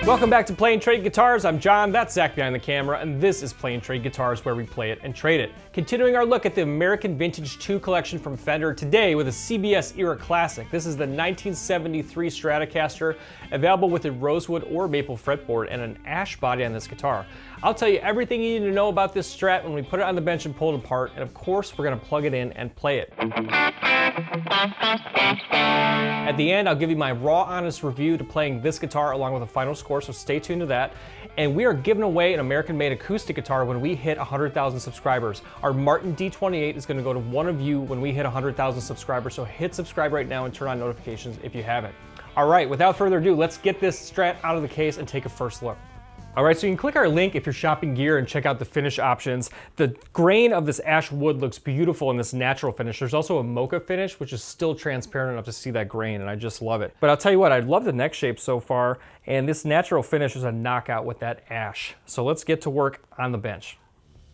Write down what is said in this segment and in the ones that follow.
Welcome back to Play and Trade Guitars. I'm John, that's Zach behind the camera, and this is Play and Trade Guitars, where we play it and trade it. Continuing our look at the American Vintage II collection from Fender, today with a CBS era classic. This is the 1973 Stratocaster, available with a rosewood or maple fretboard and an ash body on this guitar. I'll tell you everything you need to know about this Strat when we put it on the bench and pull it apart, and of course we're going to plug it in and play it. At the end, I'll give you my raw, honest review to playing this guitar along with a final score, so stay tuned to that. And we are giving away an American-made acoustic guitar when we hit 100,000 subscribers. Our Martin D28 is going to go to one of you when we hit 100,000 subscribers, so hit subscribe right now and turn on notifications if you haven't. All right, without further ado, let's get this Strat out of the case and take a first look. All right, so you can click our link if you're shopping gear and check out the finish options. The grain of this ash wood looks beautiful in this natural finish. There's also a mocha finish, which is still transparent enough to see that grain, and I just love it. But I'll tell you what, I love the neck shape so far, and this natural finish is a knockout with that ash. So let's get to work on the bench.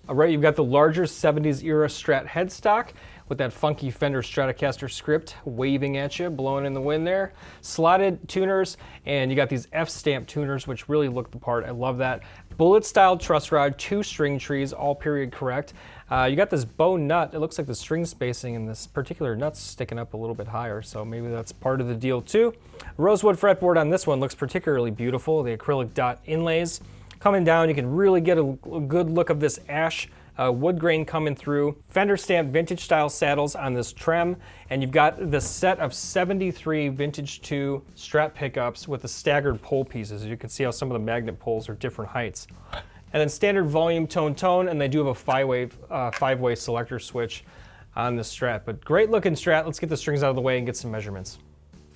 All right, you've got the larger 70s era Strat headstock with that funky Fender Stratocaster script waving at you, blowing in the wind there. Slotted tuners, and you got these F-stamp tuners, which really look the part. I love that. Bullet-style truss rod, 2 string trees, all period correct. You got this bow nut. It looks like the string spacing in this particular nut's sticking up a little bit higher, so maybe that's part of the deal too. Rosewood fretboard on this one looks particularly beautiful. The acrylic dot inlays. Coming down, you can really get a good look of this ash wood grain coming through. Fender stamped vintage style saddles on this trem, and you've got the set of 73 Vintage II Strat pickups with the staggered pole pieces. You can see how some of the magnet poles are different heights. And then standard volume, tone, and they do have a five-way selector switch on the Strat. But great looking Strat. Let's get the strings out of the way and get some measurements.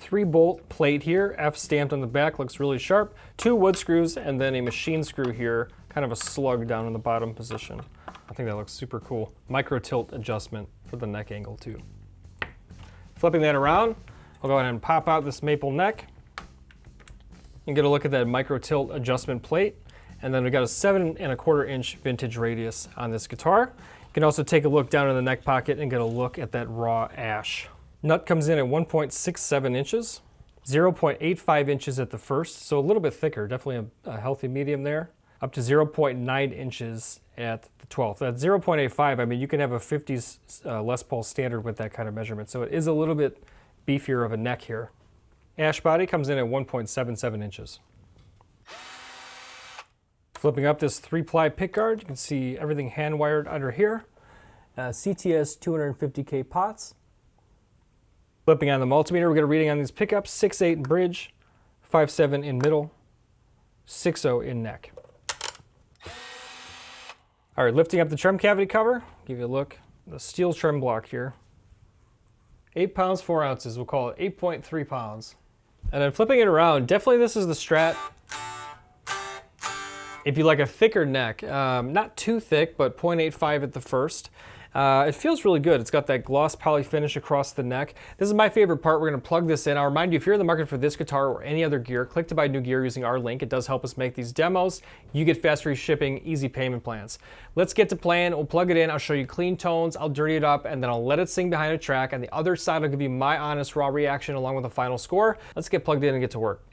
3-bolt plate here, F stamped on the back, looks really sharp. 2 wood screws, and then a machine screw here, kind of a slug down in the bottom position. I think that looks super cool. Micro tilt adjustment for the neck angle too. Flipping that around, I'll go ahead and pop out this maple neck and get a look at that micro tilt adjustment plate. And then we've got a 7¼ inch vintage radius on this guitar. You can also take a look down in the neck pocket and get a look at that raw ash. Nut comes in at 1.67 inches, 0.85 inches at the first, so a little bit thicker, definitely a healthy medium there, up to 0.9 inches at the 12th. At 0.85, I mean, you can have a 50s Les Paul standard with that kind of measurement, so it is a little bit beefier of a neck here. Ash body comes in at 1.77 inches. Flipping up this 3-ply pickguard, you can see everything hand-wired under here. CTS 250K pots. Flipping on the multimeter, we got a reading on these pickups, 6.8 in bridge, 5.7 in middle, 6.0 in neck. All right, lifting up the trem cavity cover, give you a look. The steel trem block here. 8 pounds, 4 ounces, we'll call it 8.3 pounds. And then flipping it around, definitely this is the Strat. If you like a thicker neck, not too thick, but 0.85 at the first. It feels really good. It's got that gloss poly finish across the neck. This is my favorite part. We're going to plug this in. I'll remind you, if you're in the market for this guitar or any other gear, click to buy new gear using our link. It does help us make these demos. You get fast free shipping, easy payment plans. Let's get to playing. We'll plug it in. I'll show you clean tones. I'll dirty it up, and then I'll let it sing behind a track. On the other side, I'll give you my honest raw reaction along with a final score. Let's get plugged in and get to work.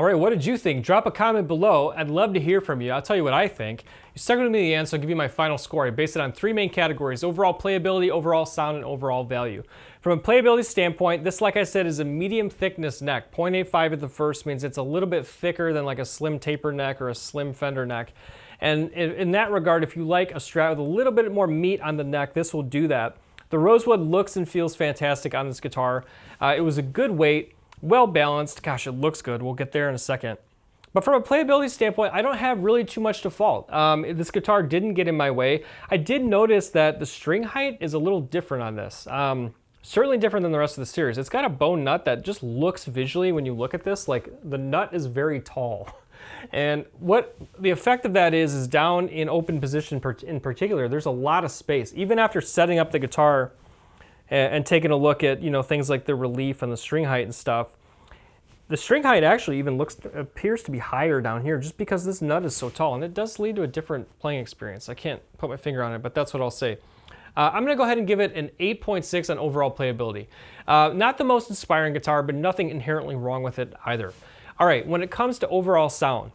right, what did you think? Drop a comment below. I'd love to hear from you. I'll tell you what I think. You stuck with me to the end, so I'll give you my final score. I based it on 3 main categories: overall playability, overall sound, and overall value. From a playability standpoint, this, like I said, is a medium thickness neck. 0.85 at the first means it's a little bit thicker than like a slim taper neck or a slim Fender neck. And in that regard, if you like a Strat with a little bit more meat on the neck, this will do that. The Rosewood looks and feels fantastic on this guitar. It was a good weight, well balanced. Gosh, it looks good. We'll get there in a second. But from a playability standpoint, I don't have really too much to fault. This guitar didn't get in my way. I did notice that the string height is a little different on this. Certainly different than the rest of the series. It's got a bone nut that just looks visually, when you look at this, like the nut is very tall. And what the effect of that is down in open position in particular, there's a lot of space. Even after setting up the guitar and taking a look at, you know, things like the relief and the string height and stuff, the string height actually even appears to be higher down here just because this nut is so tall, and it does lead to a different playing experience. I can't put my finger on it, but that's what I'll say. I'm going to go ahead and give it an 8.6 on overall playability. Not the most inspiring guitar, but nothing inherently wrong with it either. All right, when it comes to overall sound,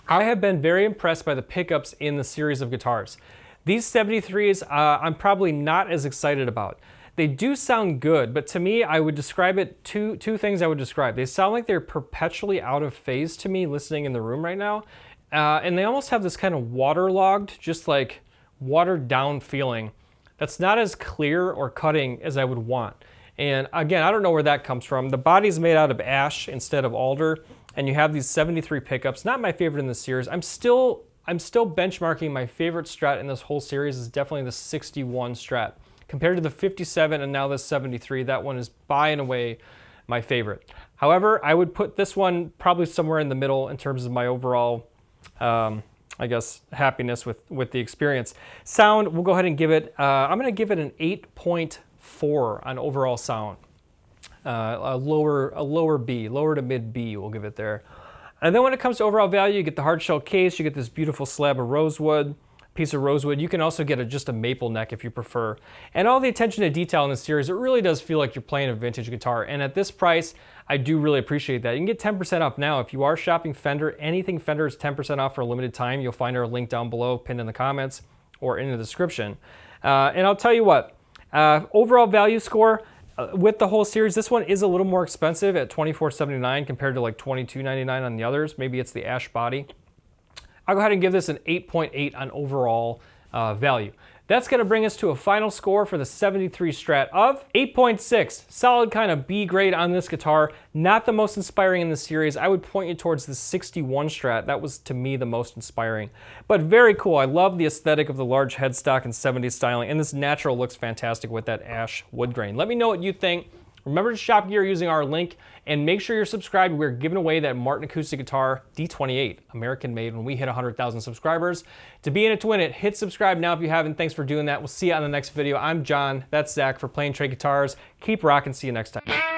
I have been very impressed by the pickups in the series of guitars. These 73s, I'm probably not as excited about. They do sound good, but to me, I would describe it, two things I would describe. They sound like they're perpetually out of phase to me listening in the room right now. And they almost have this kind of waterlogged, just like watered down feeling that's not as clear or cutting as I would want. And again, I don't know where that comes from. The body's made out of ash instead of alder, and you have these 73 pickups. Not my favorite in the series. I'm still benchmarking my favorite Strat in this whole series is definitely the 61 Strat. Compared to the 57 and now the 73, that one is by and away my favorite. However, I would put this one probably somewhere in the middle in terms of my overall, I guess, happiness with the experience. Sound, we'll go ahead and give it, I'm going to give it an 8.4 on overall sound. A lower B, lower to mid B, we'll give it there. And then when it comes to overall value, you get the hard shell case, you get this beautiful slab of rosewood, piece of rosewood. You can also get just a maple neck if you prefer. And all the attention to detail in this series, it really does feel like you're playing a vintage guitar. And at this price, I do really appreciate that. You can get 10% off now. If you are shopping Fender, anything Fender is 10% off for a limited time. You'll find our link down below, pinned in the comments or in the description. And I'll tell you what, overall value score, with the whole series, this one is a little more expensive at $24.79 compared to like $22.99 on the others. Maybe it's the ash body. I'll go ahead and give this an 8.8 on overall value. That's going to bring us to a final score for the 73 Strat of 8.6. Solid kind of B grade on this guitar. Not the most inspiring in the series. I would point you towards the 61 Strat. That was, to me, the most inspiring. But very cool. I love the aesthetic of the large headstock and 70s styling, and this natural looks fantastic with that ash wood grain. Let me know what you think. Remember to shop gear using our link, and make sure you're subscribed. We're giving away that Martin acoustic guitar D28, American made, when we hit 100,000 subscribers. To be in it to win it, hit subscribe now if you haven't. Thanks for doing that. We'll see you on the next video. I'm John. That's Zach for Playing Trade Guitars. Keep rocking. See you next time.